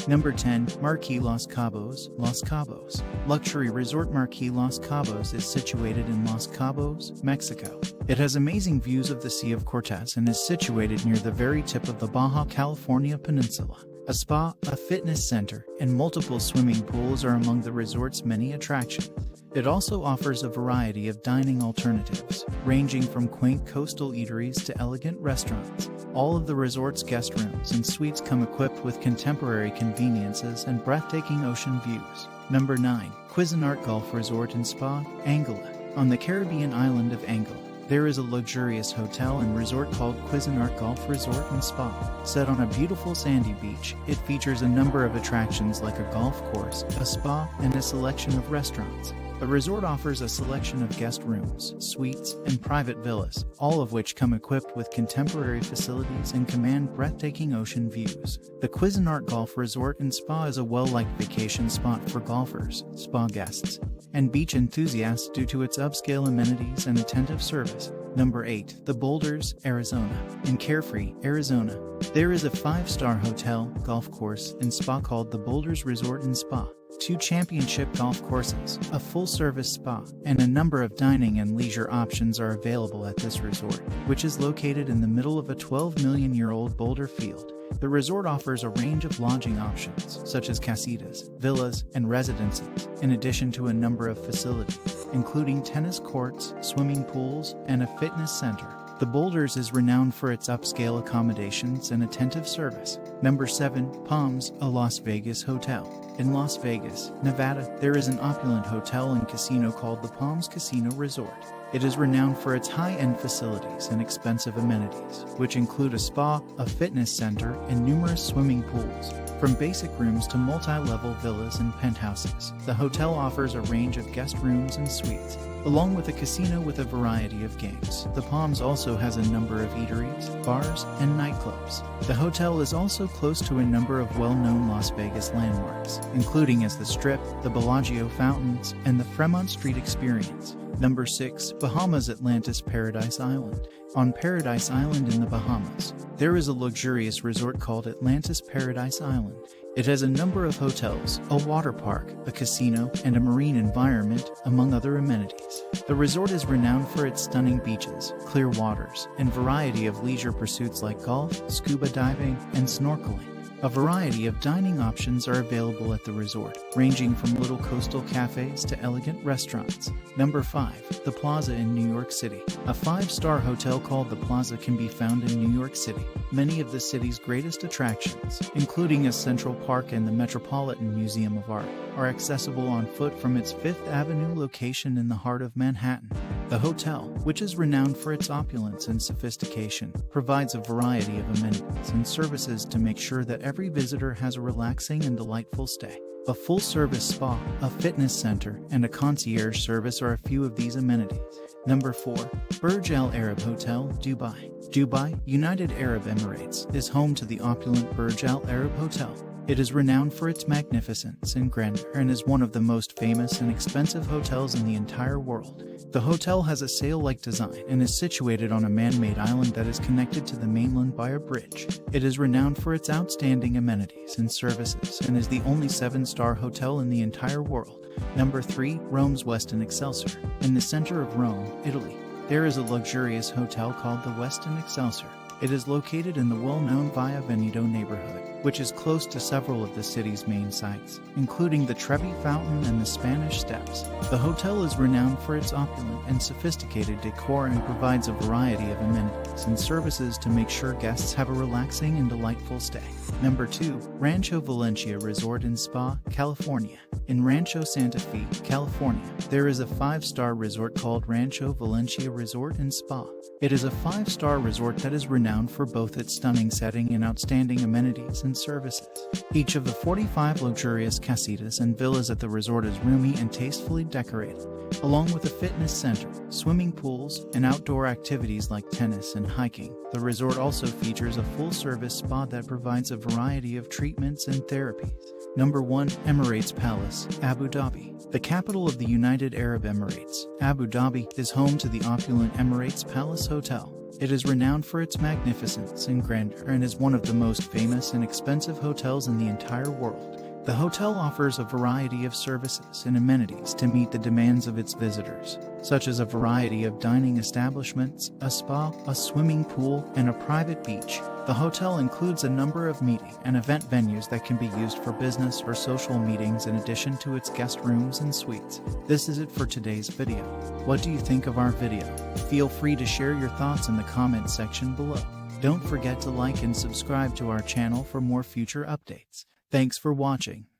Number 10. Marquis Los Cabos. Los Cabos. Luxury resort Marquis Los Cabos is situated in Los Cabos, Mexico. It has amazing views of the Sea of Cortez and is situated near the very tip of the Baja California Peninsula. A spa, a fitness center, and multiple swimming pools are among the resort's many attractions. It also offers a variety of dining alternatives, ranging from quaint coastal eateries to elegant restaurants. All of the resort's guest rooms and suites come equipped with contemporary conveniences and breathtaking ocean views. Number 9. Cuisinart Golf Resort and Spa, Anguilla. On the Caribbean island of Anguilla, there is a luxurious hotel and resort called Cuisinart Golf Resort and Spa. Set on a beautiful sandy beach, it features a number of attractions like a golf course, a spa, and a selection of restaurants. The resort offers a selection of guest rooms, suites, and private villas, all of which come equipped with contemporary facilities and command breathtaking ocean views. The Cuisinart Golf Resort and Spa is a well-liked vacation spot for golfers, spa guests, and beach enthusiasts due to its upscale amenities and attentive service. Number 8. The Boulders, Arizona. In Carefree, Arizona, there is a 5-star hotel, golf course, and spa called the Boulders Resort and Spa. 2 championship golf courses, a full-service spa, and a number of dining and leisure options are available at this resort, which is located in the middle of a 12-million-year-old boulder field. The resort offers a range of lodging options, such as casitas, villas, and residences, in addition to a number of facilities, including tennis courts, swimming pools, and a fitness center. The Boulders is renowned for its upscale accommodations and attentive service. Number 7. Palms, a Las Vegas hotel. In Las Vegas, Nevada, there is an opulent hotel and casino called the Palms Casino Resort. It is renowned for its high-end facilities and expensive amenities, which include a spa, a fitness center, and numerous swimming pools. From basic rooms to multi-level villas and penthouses, the hotel offers a range of guest rooms and suites, along with a casino with a variety of games. The Palms also has a number of eateries, bars, and nightclubs. The hotel is also close to a number of well-known Las Vegas landmarks, including as the Strip, the Bellagio Fountains, and the Fremont Street Experience. Number 6. Bahamas Atlantis Paradise Island. On Paradise Island in the Bahamas, there is a luxurious resort called Atlantis Paradise Island. It has a number of hotels, a water park, a casino, and a marine environment, among other amenities. The resort is renowned for its stunning beaches, clear waters, and variety of leisure pursuits like golf, scuba diving, and snorkeling. A variety of dining options are available at the resort, ranging from little coastal cafes to elegant restaurants. Number 5. The Plaza in New York City. A 5-star hotel called The Plaza can be found in New York City. Many of the city's greatest attractions, including a Central Park and the Metropolitan Museum of Art, are accessible on foot from its Fifth Avenue location in the heart of Manhattan. The hotel, which is renowned for its opulence and sophistication, provides a variety of amenities and services to make sure that every visitor has a relaxing and delightful stay. A full-service spa, a fitness center, and a concierge service are a few of these amenities. Number 4. Burj Al Arab Hotel, Dubai. Dubai, United Arab Emirates, is home to the opulent Burj Al Arab Hotel. It is renowned for its magnificence and grandeur and is one of the most famous and expensive hotels in the entire world. The hotel has a sail-like design and is situated on a man-made island that is connected to the mainland by a bridge. It is renowned for its outstanding amenities and services and is the only 7-star hotel in the entire world. Number 3. Rome's Westin Excelsior. In the center of Rome, Italy, there is a luxurious hotel called the Westin Excelsior. It is located in the well-known Via Veneto neighborhood, which is close to several of the city's main sites, including the Trevi Fountain and the Spanish Steps. The hotel is renowned for its opulent and sophisticated decor and provides a variety of amenities and services to make sure guests have a relaxing and delightful stay. Number 2. Rancho Valencia Resort and Spa, California. In Rancho Santa Fe, California, there is a 5-star resort called Rancho Valencia Resort and Spa. It is a 5-star resort that is renowned for both its stunning setting and outstanding amenities and services. Each of the 45 luxurious casitas and villas at the resort is roomy and tastefully decorated, along with a fitness center, swimming pools, and outdoor activities like tennis and hiking. The resort also features a full-service spa that provides a variety of treatments and therapies. Number 1. Emirates Palace, Abu Dhabi. The capital of the United Arab Emirates, Abu Dhabi, is home to the opulent Emirates Palace Hotel. It is renowned for its magnificence and grandeur and is one of the most famous and expensive hotels in the entire world. The hotel offers a variety of services and amenities to meet the demands of its visitors, such as a variety of dining establishments, a spa, a swimming pool, and a private beach. The hotel includes a number of meeting and event venues that can be used for business or social meetings in addition to its guest rooms and suites. This is it for today's video. What do you think of our video? Feel free to share your thoughts in the comment section below. Don't forget to like and subscribe to our channel for more future updates. Thanks for watching.